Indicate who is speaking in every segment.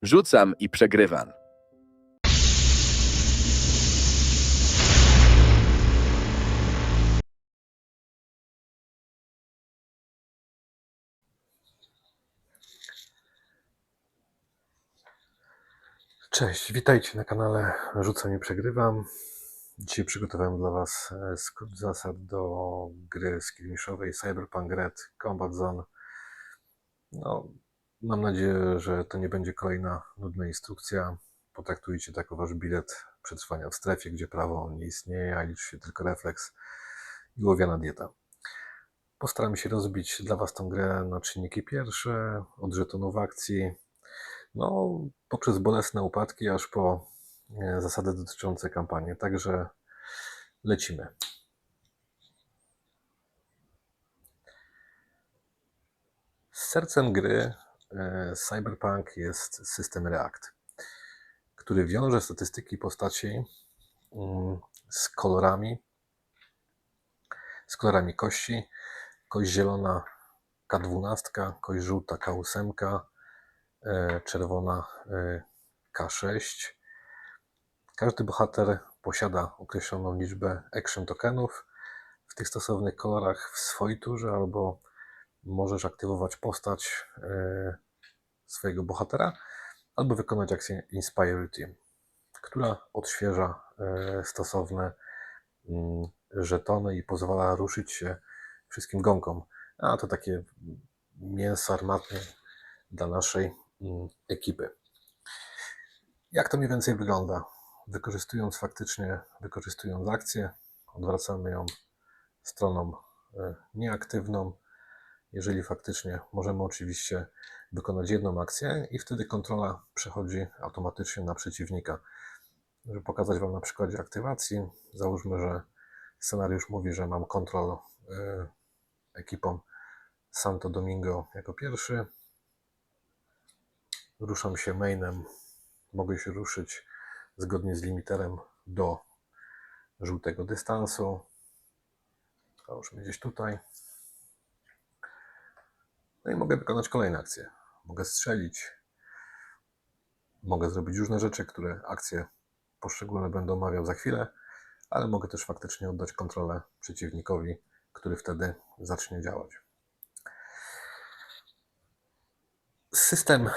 Speaker 1: Rzucam i przegrywam.
Speaker 2: Cześć, witajcie na kanale Rzucam i Przegrywam. Dzisiaj przygotowałem dla Was skrót zasad do gry skirmiszowej Cyberpunk Red Combat Zone. No, mam nadzieję, że to nie będzie kolejna nudna instrukcja. Potraktujcie to jako Wasz bilet przetrwania w strefie, gdzie prawo nie istnieje, a liczy się tylko refleks i ołowiana dieta. Postaram się rozbić dla Was tę grę na czynniki pierwsze, od żetonów akcji, poprzez bolesne upadki, aż po zasady dotyczące kampanii. Także lecimy. Sercem gry Cyberpunk jest system React, który wiąże statystyki postaci z kolorami kości. Kość zielona K12, kość żółta K8, czerwona K6. Każdy bohater posiada określoną liczbę action tokenów w tych stosownych kolorach w swojej turze, albo możesz aktywować postać swojego bohatera, albo wykonać akcję Inspire Team, która odświeża stosowne żetony i pozwala ruszyć się wszystkim gąkom. A to takie mięso armatnie dla naszej ekipy. Jak to mniej więcej wygląda? Wykorzystując akcję, odwracamy ją stroną nieaktywną. Jeżeli faktycznie możemy oczywiście wykonać jedną akcję i wtedy kontrola przechodzi automatycznie na przeciwnika. Żeby pokazać Wam na przykładzie aktywacji, załóżmy, że scenariusz mówi, że mam kontrol ekipą Santo Domingo jako pierwszy. Ruszam się mainem, mogę się ruszyć zgodnie z limiterem do żółtego dystansu. Załóżmy gdzieś tutaj. No i mogę wykonać kolejne akcje. Mogę strzelić, mogę zrobić różne rzeczy, które akcje poszczególne będę omawiał za chwilę, ale mogę też faktycznie oddać kontrolę przeciwnikowi, który wtedy zacznie działać. System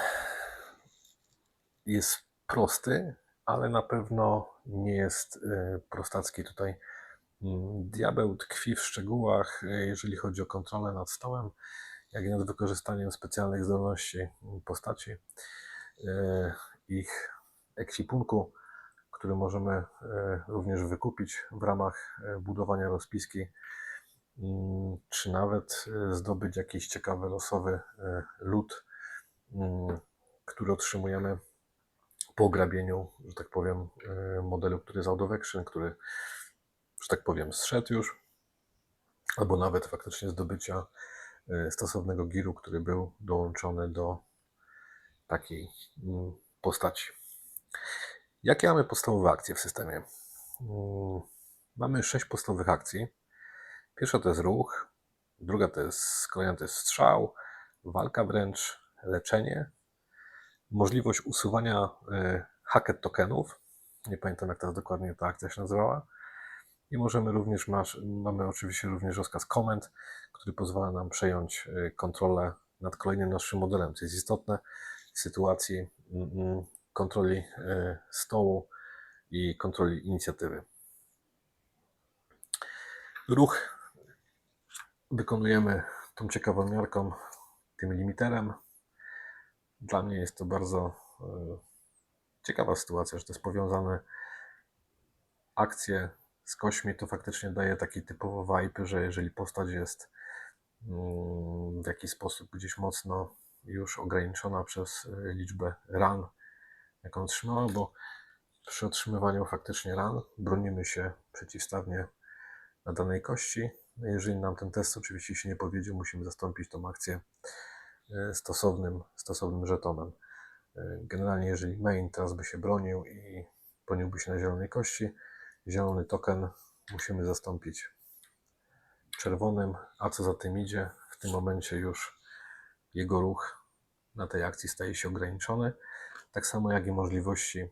Speaker 2: jest prosty, ale na pewno nie jest prostacki. Tutaj diabeł tkwi w szczegółach, jeżeli chodzi o kontrolę nad stołem, jak i nad wykorzystaniem specjalnych zdolności postaci, ich ekwipunku, który możemy również wykupić w ramach budowania rozpiski, czy nawet zdobyć jakiś ciekawy, losowy loot, który otrzymujemy po ograbieniu, że tak powiem, modelu, który jest out of action, który, że tak powiem, zszedł już, albo nawet faktycznie zdobycia stosownego giru, który był dołączony do takiej postaci. Jakie mamy podstawowe akcje w systemie? Mamy 6 podstawowych akcji. Pierwsza to jest ruch, druga to jest kolejna to jest strzał, walka wręcz, leczenie, możliwość usuwania hacket tokenów. Nie pamiętam, jak teraz dokładnie ta akcja się nazywała. I mamy oczywiście również rozkaz command, który pozwala nam przejąć kontrolę nad kolejnym naszym modelem, co jest istotne w sytuacji kontroli stołu i kontroli inicjatywy. Ruch wykonujemy tą ciekawą miarką, tym limiterem. Dla mnie jest to bardzo ciekawa sytuacja, że to jest powiązane akcje z kośćmi. To faktycznie daje taki typowo vibe, że jeżeli postać jest w jakiś sposób gdzieś mocno już ograniczona przez liczbę ran, jaką otrzymała, bo przy otrzymywaniu faktycznie ran bronimy się przeciwstawnie na danej kości. Jeżeli nam ten test oczywiście się nie powiedzie, musimy zastąpić tą akcję stosownym żetonem. Generalnie jeżeli main teraz by się bronił i broniłby się na zielonej kości, zielony token musimy zastąpić czerwonym, a co za tym idzie, w tym momencie już jego ruch na tej akcji staje się ograniczony, tak samo jak i możliwości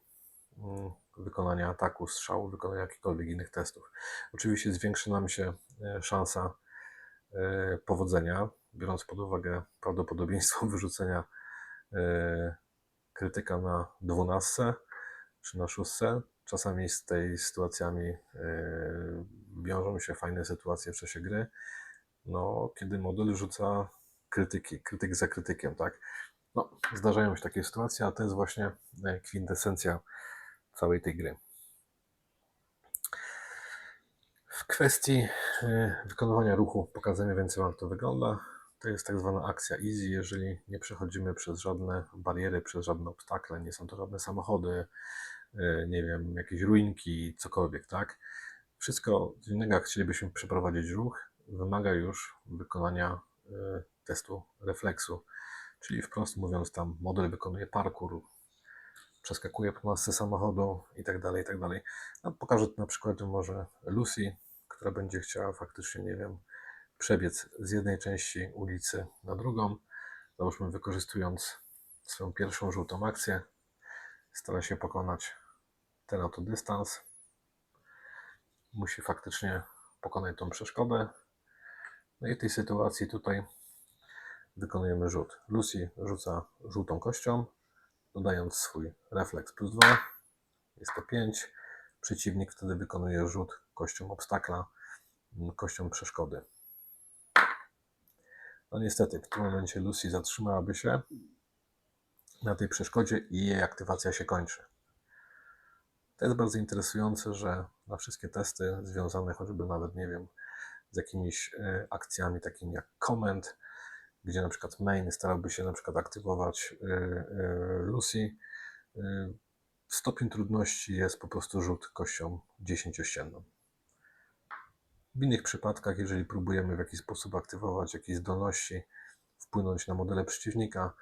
Speaker 2: wykonania ataku, strzału, wykonania jakichkolwiek innych testów. Oczywiście zwiększy nam się szansa powodzenia, biorąc pod uwagę prawdopodobieństwo wyrzucenia krytyka na 12 czy na 6. Czasami z tej sytuacjami wiążą się fajne sytuacje w czasie gry, no, kiedy model rzuca krytyk za krytykiem, tak? No, zdarzają się takie sytuacje, a to jest właśnie kwintesencja całej tej gry. W kwestii wykonywania ruchu pokażemy więcej, jak to wygląda. To jest tak zwana akcja easy, jeżeli nie przechodzimy przez żadne bariery, przez żadne obstakle, nie są to żadne samochody, nie wiem, jakieś ruinki, cokolwiek, tak? Wszystko z innego, jak chcielibyśmy przeprowadzić ruch, wymaga już wykonania testu refleksu, czyli wprost mówiąc, tam model wykonuje parkour, przeskakuje po masce samochodu i tak dalej, i tak dalej. No, pokażę na przykład może Lucy, która będzie chciała faktycznie, nie wiem, przebiec z jednej części ulicy na drugą. Załóżmy, wykorzystując swoją pierwszą żółtą akcję, stara się pokonać ten oto dystans. Musi faktycznie pokonać tą przeszkodę. No i w tej sytuacji tutaj wykonujemy rzut. Lucy rzuca żółtą kością, dodając swój refleks +2. Jest to 5. Przeciwnik wtedy wykonuje rzut kością obstakla, kością przeszkody. No niestety, w tym momencie Lucy zatrzymałaby się na tej przeszkodzie i jej aktywacja się kończy. To jest bardzo interesujące, że na wszystkie testy związane choćby nawet, nie wiem, z jakimiś akcjami takimi jak Command, gdzie na przykład main starałby się na przykład aktywować Lucy, stopień trudności jest po prostu rzut kością 10-ścienną. W innych przypadkach, jeżeli próbujemy w jakiś sposób aktywować jakieś zdolności, wpłynąć na modele przeciwnika,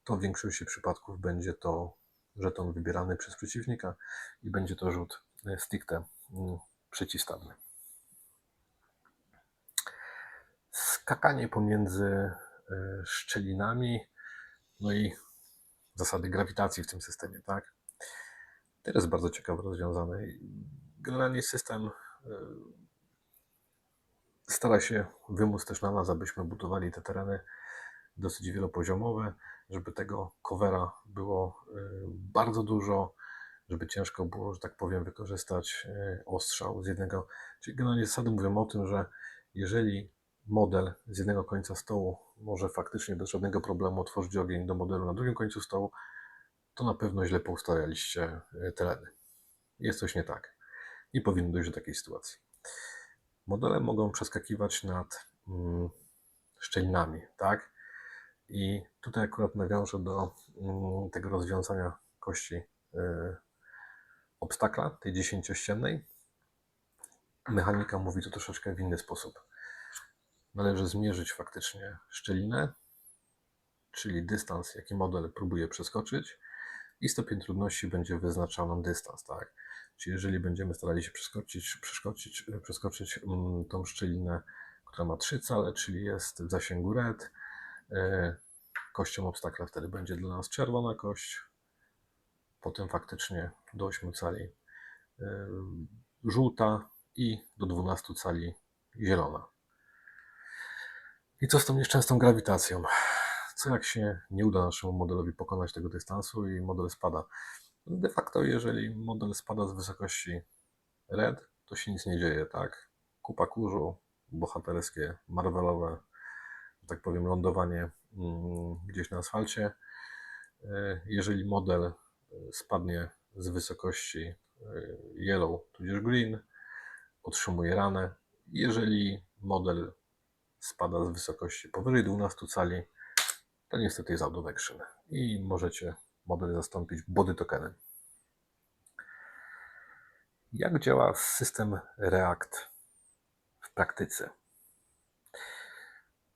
Speaker 2: to w większości przypadków będzie to żeton wybierany przez przeciwnika i będzie to rzut stricte przeciwstawny. Skakanie pomiędzy szczelinami, no i zasady grawitacji w tym systemie, tak? To jest bardzo ciekawe rozwiązane. Generalnie system stara się wymóc też na nas, abyśmy budowali te tereny dosyć wielopoziomowe, żeby tego covera było bardzo dużo, żeby ciężko było, że tak powiem, wykorzystać ostrzał z jednego. Czyli generalnie zasady mówią o tym, że jeżeli model z jednego końca stołu może faktycznie bez żadnego problemu otworzyć ogień do modelu na drugim końcu stołu, to na pewno źle poustawialiście tereny. Jest coś nie tak. Nie powinno dojść do takiej sytuacji. Modele mogą przeskakiwać nad szczelinami, tak? I tutaj akurat nawiążę do tego rozwiązania kości obstakla, tej 10-ściennej. Mechanika mówi to troszeczkę w inny sposób. Należy zmierzyć faktycznie szczelinę, czyli dystans, jaki model próbuje przeskoczyć, i stopień trudności będzie wyznaczał nam dystans, tak? Czyli jeżeli będziemy starali się przeskoczyć tą szczelinę, która ma 3 cale, czyli jest w zasięgu red, kością obstakla wtedy będzie dla nas czerwona kość, potem faktycznie do 8 cali żółta i do 12 cali zielona. I co z tą nieszczęsną grawitacją? Co jak się nie uda naszemu modelowi pokonać tego dystansu i model spada? De facto, jeżeli model spada z wysokości red, to się nic nie dzieje, tak? Kupa kurzu, bohaterskie, marvelowe, że tak powiem, lądowanie gdzieś na asfalcie. Jeżeli model spadnie z wysokości yellow tudzież green, otrzymuje ranę. Jeżeli model spada z wysokości powyżej 12 cali, to niestety jest out of action i możecie model zastąpić body tokenem. Jak działa system React w praktyce?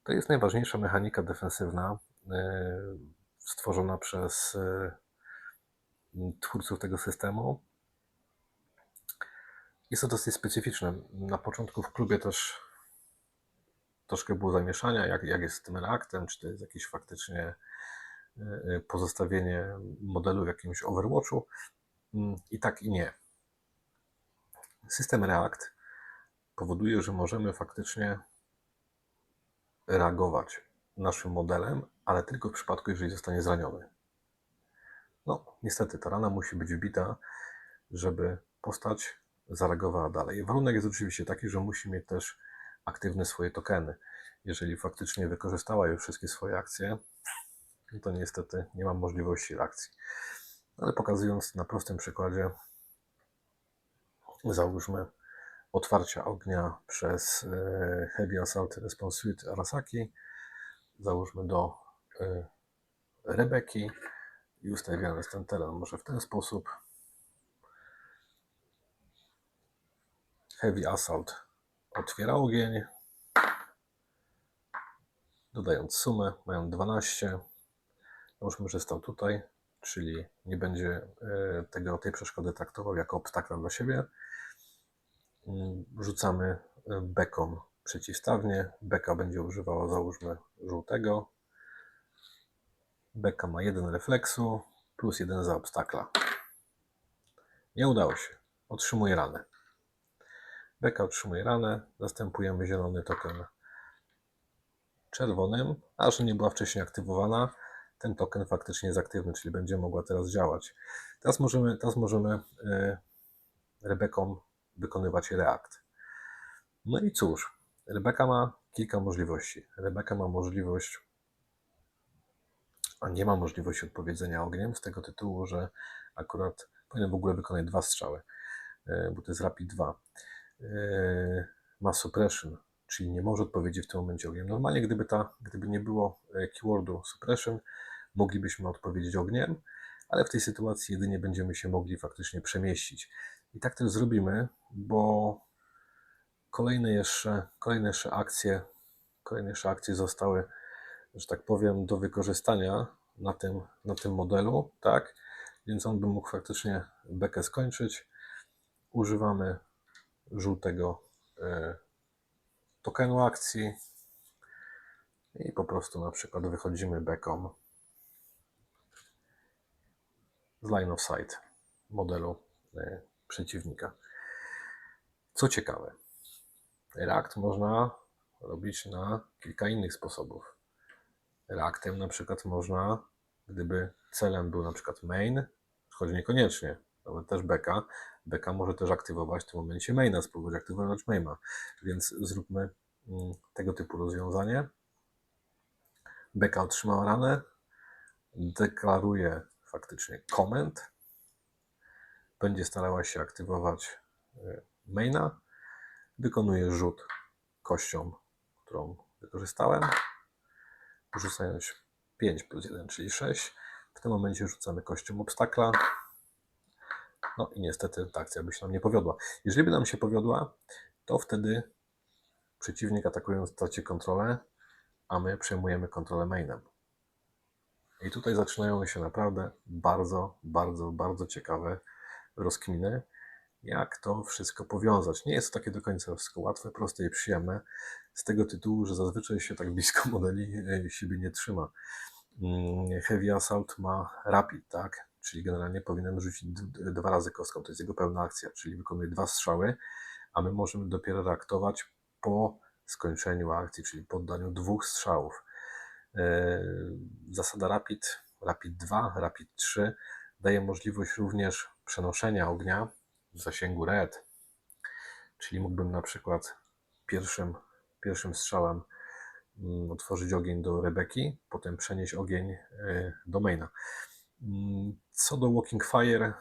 Speaker 2: To jest najważniejsza mechanika defensywna stworzona przez twórców tego systemu. Jest to dosyć specyficzne. Na początku w klubie też troszkę było zamieszania, jak jest z tym Reactem, czy to jest jakiś faktycznie pozostawienie modelu w jakimś Overwatchu. I tak i nie. System React powoduje, że możemy faktycznie reagować naszym modelem, ale tylko w przypadku, jeżeli zostanie zraniony. No, niestety ta rana musi być wbita, żeby postać zareagowała dalej. Warunek jest oczywiście taki, że musi mieć też aktywne swoje tokeny. Jeżeli faktycznie wykorzystała już wszystkie swoje akcje, to niestety nie mam możliwości reakcji. Ale pokazując na prostym przykładzie, załóżmy otwarcia ognia przez Heavy Assault Response Suite Arasaki, załóżmy do Rebeki i ustawiamy ten teren może w ten sposób. Heavy Assault otwiera ogień, dodając sumę, mają 12. Załóżmy, że stał tutaj, czyli nie będzie tej przeszkody traktował jako obstakla dla siebie. Rzucamy beką przeciwstawnie. Beka będzie używała, załóżmy, żółtego. Beka ma 1 refleksu plus 1 za obstakla. Nie udało się. Otrzymuje ranę. Beka otrzymuje ranę. Zastępujemy zielony token czerwonym, a że nie była wcześniej aktywowana, ten token faktycznie jest aktywny, czyli będzie mogła teraz działać. Teraz możemy Rebeką wykonywać React. No i cóż, Rebeka ma kilka możliwości. Rebeka ma możliwość, a nie ma możliwości odpowiedzenia ogniem z tego tytułu, że akurat powinien w ogóle wykonać 2 strzały, bo to jest Rapid 2. Ma Suppression, czyli nie może odpowiedzieć w tym momencie ogniem. Normalnie gdyby nie było keywordu Suppression, moglibyśmy odpowiedzieć ogniem, ale w tej sytuacji jedynie będziemy się mogli faktycznie przemieścić. I tak też zrobimy, bo kolejne jeszcze akcje zostały, że tak powiem, do wykorzystania na tym modelu, tak? Więc on by mógł faktycznie bekę skończyć. Używamy żółtego tokenu akcji i po prostu na przykład wychodzimy beką z line of sight modelu przeciwnika. Co ciekawe, React można robić na kilka innych sposobów. Reactem na przykład można, gdyby celem był na przykład main, choć niekoniecznie, nawet też beka. Beka może też aktywować w tym momencie maina, spróbować aktywować maina. Więc zróbmy tego typu rozwiązanie. Beka otrzymała ranę, deklaruje faktycznie comment, będzie starała się aktywować maina, wykonuje rzut kością, którą wykorzystałem, rzucając 5 plus 1, czyli 6. W tym momencie rzucamy kością obstakla. No i niestety ta akcja by się nam nie powiodła. Jeżeli by nam się powiodła, to wtedy przeciwnik atakując traci kontrolę, a my przejmujemy kontrolę mainem. I tutaj zaczynają się naprawdę bardzo ciekawe rozkminy, jak to wszystko powiązać. Nie jest to takie do końca wszystko łatwe, proste i przyjemne, z tego tytułu, że zazwyczaj się tak blisko modeli siebie nie trzyma. Heavy Assault ma Rapid, tak? Czyli generalnie powinien rzucić 2 razy kostką, to jest jego pełna akcja, czyli wykonuje 2 strzały, a my możemy dopiero reaktować po skończeniu akcji, czyli po oddaniu 2 strzałów. Zasada Rapid 2, Rapid 3 daje możliwość również przenoszenia ognia w zasięgu red, czyli mógłbym na przykład pierwszym strzałem otworzyć ogień do Rebeki, potem przenieść ogień do maina. Co do Walking Fire,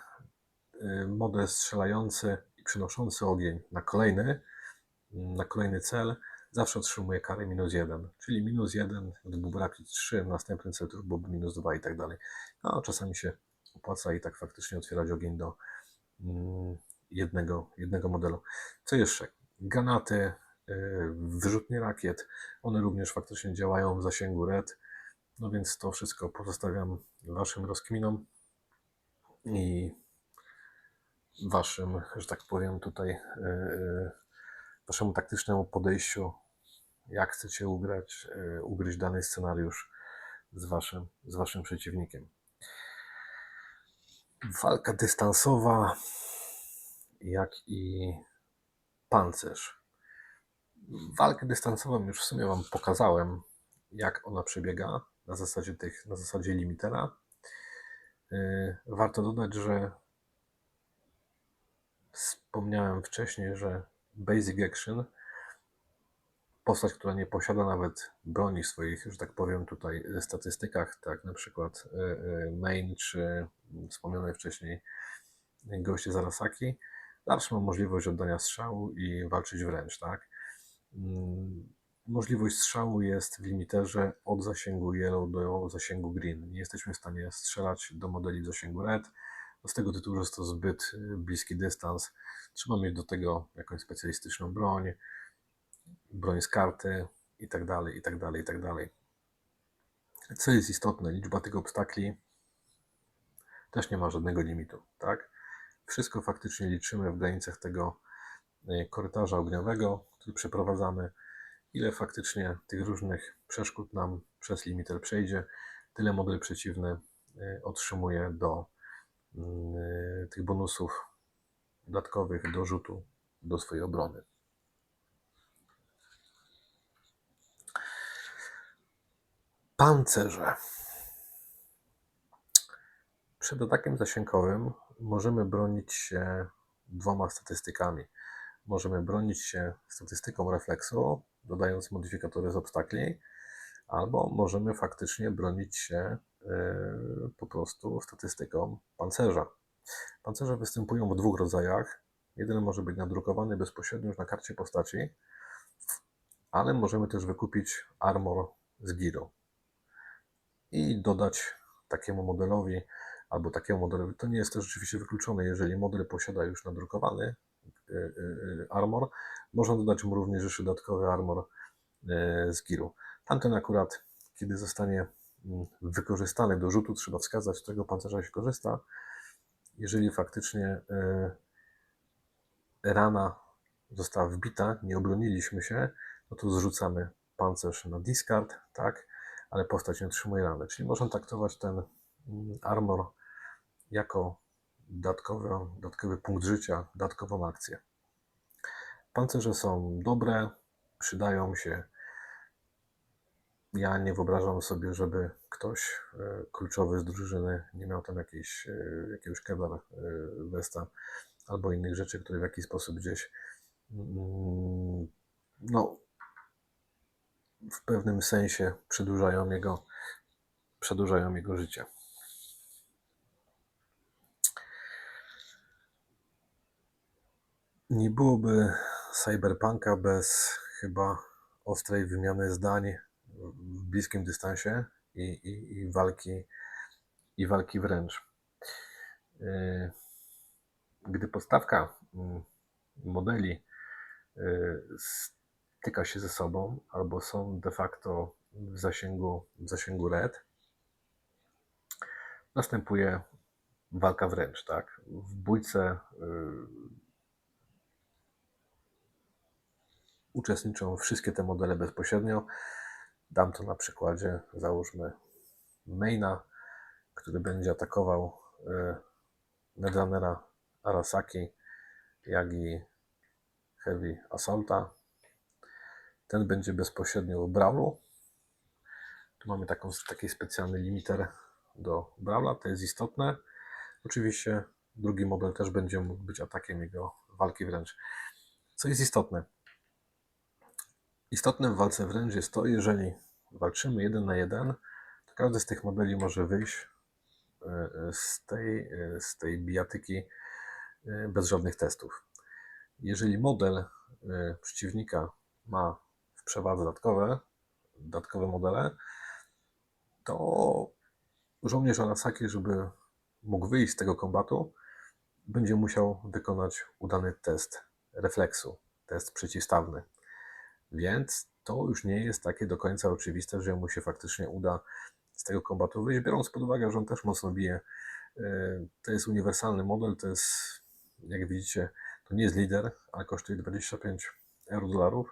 Speaker 2: model strzelający i przenoszący ogień na kolejny cel zawsze otrzymuje karę -1, czyli -1, gdyby był Rapid 3, następny cel to już byłby -2 i tak dalej. No, czasami się opłaca i tak faktycznie otwierać ogień do jednego modelu. Co jeszcze? Granaty, wyrzutnie rakiet, one również faktycznie działają w zasięgu red, no więc to wszystko pozostawiam Waszym rozkminom i Waszym, że tak powiem tutaj, Waszemu taktycznemu podejściu, jak chcecie ugryźć dany scenariusz z waszym przeciwnikiem. Walka dystansowa, jak i pancerz. Walkę dystansową już w sumie wam pokazałem, jak ona przebiega na zasadzie limitera. Warto dodać, że wspomniałem wcześniej, że Basic Action, postać, która nie posiada nawet broni w swoich, że tak powiem, tutaj statystykach, tak na przykład main czy wspomniane wcześniej goście z Arasaki, zawsze ma możliwość oddania strzału i walczyć wręcz, tak? Możliwość strzału jest w limiterze od zasięgu yellow do zasięgu green. Nie jesteśmy w stanie strzelać do modeli w zasięgu red, z tego tytułu, że jest to zbyt bliski dystans. Trzeba mieć do tego jakąś specjalistyczną broń z karty i tak dalej, i tak dalej, i tak dalej. Co jest istotne, liczba tych obstakli też nie ma żadnego limitu, tak? Wszystko faktycznie liczymy w granicach tego korytarza ogniowego, który przeprowadzamy. Ile faktycznie tych różnych przeszkód nam przez limiter przejdzie, tyle model przeciwny otrzymuje do tych bonusów dodatkowych do rzutu do swojej obrony. Pancerze. Przed atakiem zasięgowym możemy bronić się dwoma statystykami. Możemy bronić się statystyką refleksu, dodając modyfikatory z obstakli, albo możemy faktycznie bronić się po prostu statystyką pancerza. Pancerze występują w dwóch rodzajach. Jeden może być nadrukowany bezpośrednio już na karcie postaci, ale możemy też wykupić armor z Giro i dodać takiemu modelowi, albo takiemu modelowi. To nie jest też rzeczywiście wykluczone, jeżeli model posiada już nadrukowany armor, można dodać mu również jeszcze dodatkowy armor z Giru. Tamten akurat, kiedy zostanie wykorzystany do rzutu, trzeba wskazać, z którego pancerza się korzysta. Jeżeli faktycznie rana została wbita, nie obroniliśmy się, no to zrzucamy pancerz na discard, tak, ale postać nie otrzymuje rany. Czyli można traktować ten armor jako dodatkowy punkt życia, dodatkową akcję. Pancerze są dobre, przydają się. Ja nie wyobrażam sobie, żeby ktoś kluczowy z drużyny nie miał tam jakiegoś Kevlar Vesta albo innych rzeczy, które w jakiś sposób gdzieś w pewnym sensie przedłużają jego życie. Nie byłoby Cyberpunka bez chyba ostrej wymiany zdań w bliskim dystansie i walki wręcz. Gdy podstawka modeli styka się ze sobą albo są de facto w zasięgu red, następuje walka wręcz, tak? W bójce uczestniczą wszystkie te modele bezpośrednio. Dam to na przykładzie, załóżmy, maina, który będzie atakował Netrunnera Arasaki, jak i Heavy Assaulta. Ten będzie bezpośrednio w Brawlu. Tu mamy taki specjalny limiter do Brawla, to jest istotne. Oczywiście drugi model też będzie mógł być atakiem jego walki wręcz. Co jest istotne? Istotne w walce wręcz jest to, jeżeli walczymy 1 na 1, to każdy z tych modeli może wyjść z tej bijatyki bez żadnych testów. Jeżeli model przeciwnika ma w przewadze dodatkowe modele, to żołnierz Arasaki, żeby mógł wyjść z tego kombatu, będzie musiał wykonać udany test refleksu, test przeciwstawny. Więc to już nie jest takie do końca oczywiste, że mu się faktycznie uda z tego kombatu wyjść, biorąc pod uwagę, że on też mocno bije. To jest uniwersalny model, to jest, jak widzicie, to nie jest lider, ale kosztuje 25 euro,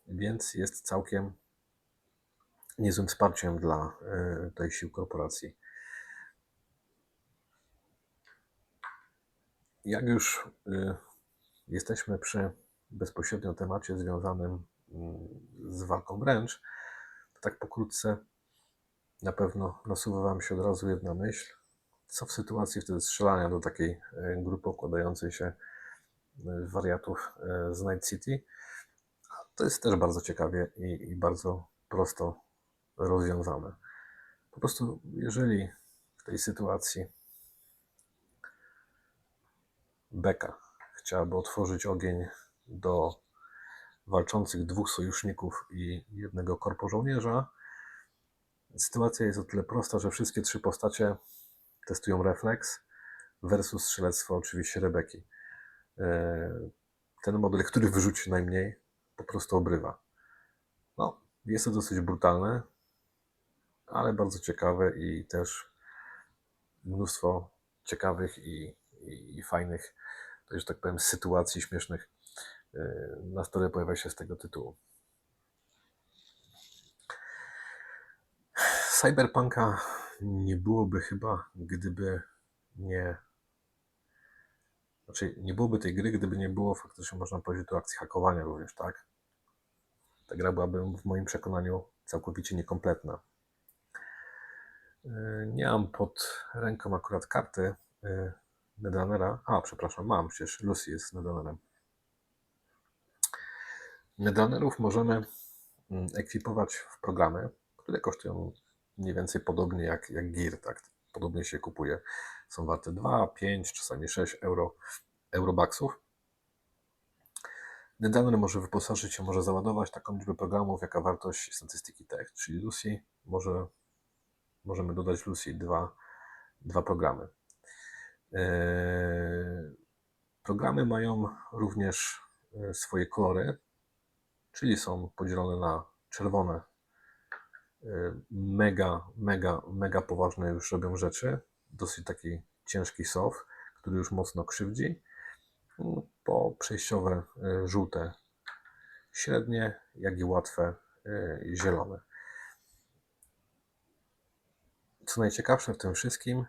Speaker 2: więc jest niezłym wsparciem dla tej sił korporacji. Jak już jesteśmy przy bezpośrednio temacie związanym z walką wręcz, to tak pokrótce na pewno nasuwa Wam się od razu jedna myśl. Co w sytuacji wtedy strzelania do takiej grupy układającej się wariatów z Night City? To jest też bardzo ciekawie i bardzo prosto rozwiązane. Po prostu jeżeli w tej sytuacji Beka chciałaby otworzyć ogień do walczących dwóch sojuszników i jednego korpożołnierza, sytuacja jest o tyle prosta, że wszystkie trzy postacie testują refleks versus strzelectwo oczywiście Rebeki. Ten model, który wyrzuci najmniej, po prostu obrywa. No, jest to dosyć brutalne, ale bardzo ciekawe i też mnóstwo ciekawych i fajnych, to już tak powiem, sytuacji śmiesznych na stole pojawia się z tego tytułu. Cyberpunka nie byłoby chyba, gdyby nie... Znaczy, nie byłoby tej gry, gdyby nie było faktycznie, można powiedzieć, tu akcji hakowania również, tak? Ta gra byłaby w moim przekonaniu całkowicie niekompletna. Nie mam pod ręką akurat karty Netrunnera. Przepraszam, mam, przecież Lucy jest Netrunnerem. Netrunnerów możemy ekwipować w programy, które kosztują mniej więcej podobnie jak Gear, tak? Podobnie się kupuje. Są warte 2, 5, czasami 6 eurobaksów. Netrunner może wyposażyć się, może załadować taką liczbę programów, jaka wartość statystyki tech, czyli Lucy. Możemy dodać Lucy dwa programy. Programy mają również swoje kolory, czyli są podzielone na czerwone, mega poważne już robią rzeczy, dosyć taki ciężki soft, który już mocno krzywdzi, po przejściowe żółte, średnie, jak i łatwe zielone. Co najciekawsze w tym wszystkim,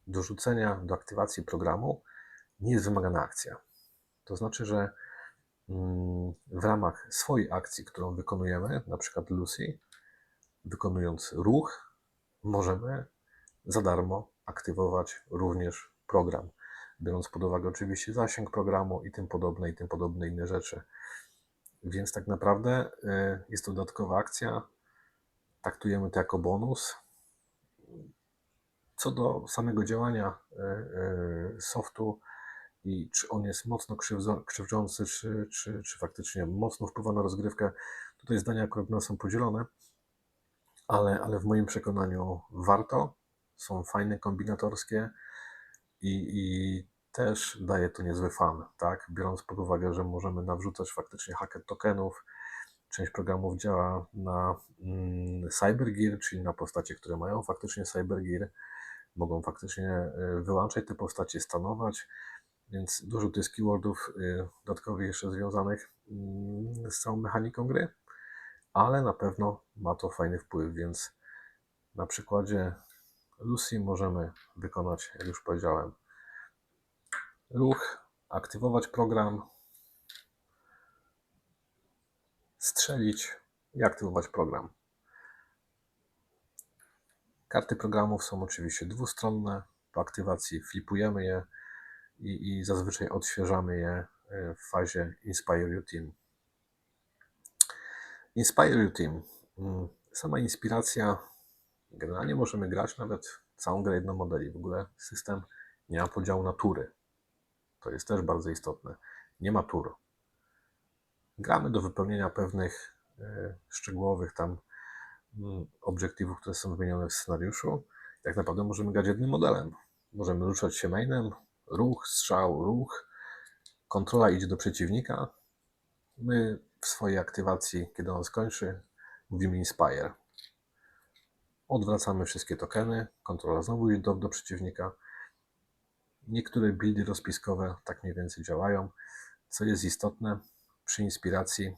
Speaker 2: do rzucenia, do aktywacji programu nie jest wymagana akcja. To znaczy, że w ramach swojej akcji, którą wykonujemy, na przykład Lucy, wykonując ruch, możemy za darmo aktywować również program, biorąc pod uwagę oczywiście zasięg programu i tym podobne inne rzeczy. Więc tak naprawdę jest to dodatkowa akcja, traktujemy to jako bonus. Co do samego działania softu i czy on jest mocno krzywdzący, czy faktycznie mocno wpływa na rozgrywkę, tutaj zdania akurat są podzielone, ale w moim przekonaniu warto, są fajne, kombinatorskie i też daje to niezły fan, tak? Biorąc pod uwagę, że możemy nawrzucać faktycznie hacker tokenów, część programów działa na Cybergear, czyli na postacie, które mają faktycznie Cybergear, mogą faktycznie wyłączać te postacie, stanować, więc dużo tu jest keywordów dodatkowych jeszcze związanych z całą mechaniką gry, ale na pewno ma to fajny wpływ, więc na przykładzie Lucy możemy wykonać, jak już powiedziałem, ruch, aktywować program, strzelić i aktywować program. Karty programów są oczywiście dwustronne. Po aktywacji flipujemy je i zazwyczaj odświeżamy je w fazie Inspire Your Team. Inspire Your Team. Sama inspiracja, generalnie możemy grać nawet całą grę jednomodeli. W ogóle system nie ma podziału na tury. To jest też bardzo istotne. Nie ma tur. Gramy do wypełnienia pewnych szczegółowych tam obiektywów, które są wymienione w scenariuszu. Tak naprawdę możemy grać jednym modelem. Możemy ruszać się mainem, ruch, strzał, ruch, kontrola idzie do przeciwnika. My w swojej aktywacji, kiedy on skończy, mówimy Inspire. Odwracamy wszystkie tokeny, kontrola znowu idzie do przeciwnika. Niektóre buildy rozpiskowe tak mniej więcej działają. Co jest istotne, przy inspiracji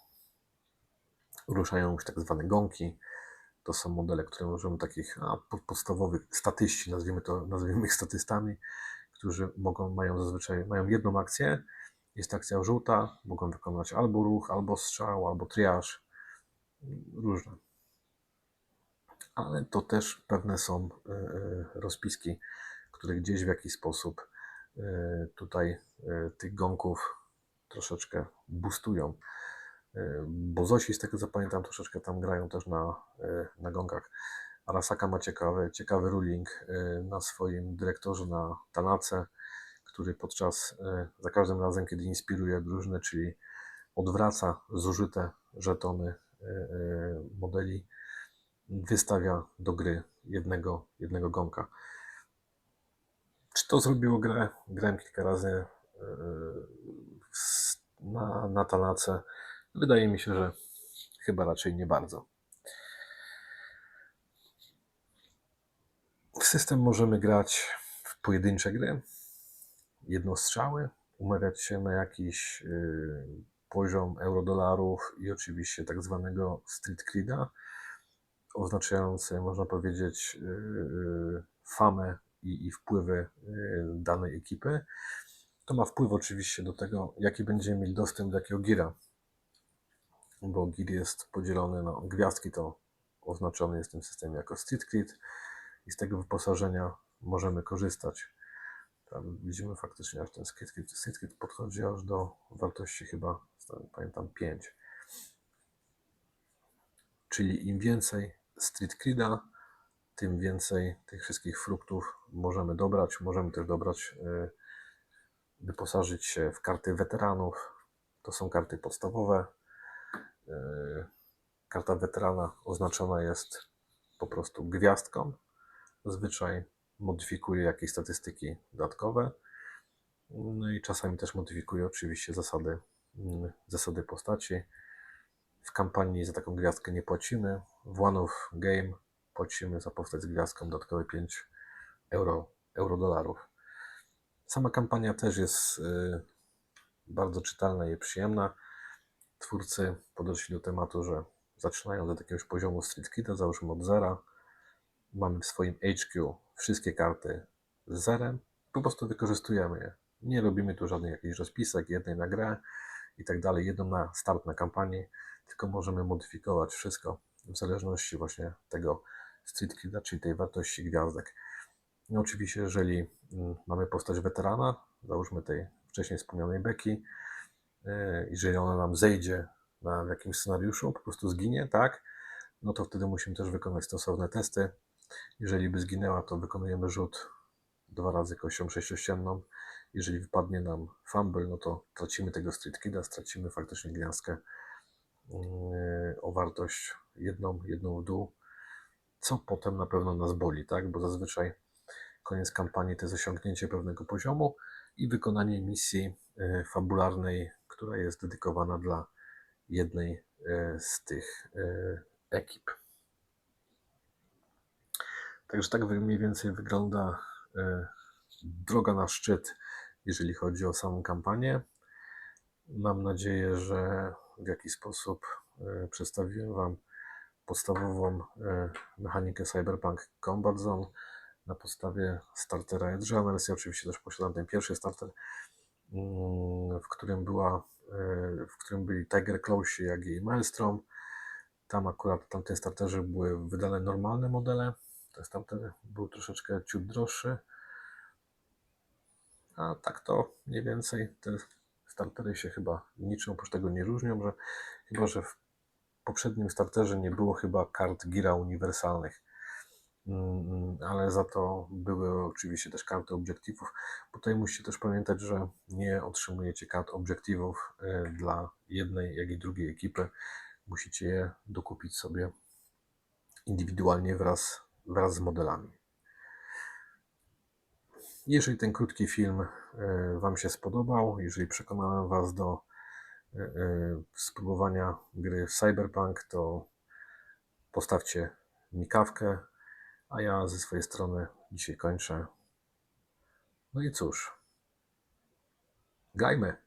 Speaker 2: ruszają już tak zwane gąki, To są modele, które możemy takich podstawowych statyści, nazwijmy ich statystami, którzy mają jedną akcję. Jest akcja żółta, mogą wykonać albo ruch, albo strzał, albo triaż. Różne. Ale to też pewne są rozpiski, które gdzieś w jakiś sposób tutaj tych gongów troszeczkę boostują. Bo Zosi, z tego co pamiętam, troszeczkę tam grają też na gongach. Arasaka ma ciekawy ruling na swoim dyrektorze na Tanace, który za każdym razem, kiedy inspiruje drużynę, czyli odwraca zużyte żetony modeli, wystawia do gry jednego gonka. Czy to zrobiło grę? Grałem kilka razy na Tanace. Wydaje mi się, że chyba raczej nie bardzo. W system możemy grać w pojedyncze gry, jednostrzały, umawiać się na jakiś poziom euro-dolarów i oczywiście tak zwanego street creda, oznaczający, można powiedzieć, famę i wpływy danej ekipy. To ma wpływ oczywiście do tego, jaki będziemy mieli dostęp do jakiego gira, bo gir jest podzielony na gwiazdki, to oznaczony jest w tym systemie jako street cred i z tego wyposażenia możemy korzystać. Tam widzimy faktycznie, aż ten street cred podchodzi aż do wartości chyba, pamiętam, 5. Czyli im więcej street creda, tym więcej tych wszystkich fruktów możemy dobrać. Możemy też dobrać, wyposażyć się w karty weteranów. To są karty podstawowe. Karta weterana oznaczona jest po prostu gwiazdką. Zazwyczaj modyfikuje jakieś statystyki dodatkowe. No i czasami też modyfikuje oczywiście zasady postaci. W kampanii za taką gwiazdkę nie płacimy. W One of Game płacimy za postać z gwiazdką dodatkowe 5 euro-dolarów. Sama kampania też jest bardzo czytelna i przyjemna. Twórcy podeszli do tematu, że zaczynając od jakiegoś poziomu street creda, załóżmy od zera, mamy w swoim HQ wszystkie karty z zerem, po prostu wykorzystujemy je. Nie robimy tu żadnych jakichś rozpisek, jednej na grę i tak dalej, jedną na start na kampanii, tylko możemy modyfikować wszystko w zależności właśnie tego street creda, czyli tej wartości gwiazdek. No oczywiście, jeżeli mamy postać weterana, załóżmy tej wcześniej wspomnianej Becky, jeżeli ona nam zejdzie w jakimś scenariuszu, po prostu zginie, tak, no to wtedy musimy też wykonać stosowne testy. Jeżeli by zginęła, to wykonujemy rzut 2 razy kością sześciościenną. Jeżeli wypadnie nam fumble, no to tracimy tego street creda, stracimy faktycznie gwiazdkę o wartość jedną w dół, co potem na pewno nas boli, tak? Bo zazwyczaj koniec kampanii to jest osiągnięcie pewnego poziomu i wykonanie misji fabularnej, która jest dedykowana dla jednej z tych ekip. Także tak mniej więcej wygląda droga na szczyt, jeżeli chodzi o samą kampanię. Mam nadzieję, że w jakiś sposób przedstawiłem Wam podstawową mechanikę Cyberpunk Combat Zone na podstawie startera Edgerunners. Ja oczywiście też posiadam ten pierwszy starter, w którym byli Tiger Clawsi, jak i Maelstrom. Tam akurat w tamtym starterze były wydane normalne modele. Ten starter był troszeczkę ciut droższy. A tak to mniej więcej te startery się chyba niczym oprócz tego nie różnią, że w poprzednim starterze nie było chyba kart gira uniwersalnych, ale za to były oczywiście też karty obiektywów. Tutaj musicie też pamiętać, że nie otrzymujecie kart obiektywów dla jednej, jak i drugiej ekipy. Musicie je dokupić sobie indywidualnie wraz z modelami. Jeżeli ten krótki film Wam się spodobał, jeżeli przekonałem Was do spróbowania gry w Cyberpunk, to postawcie mi kawkę, a ja ze swojej strony dzisiaj kończę. No i cóż, grajmy!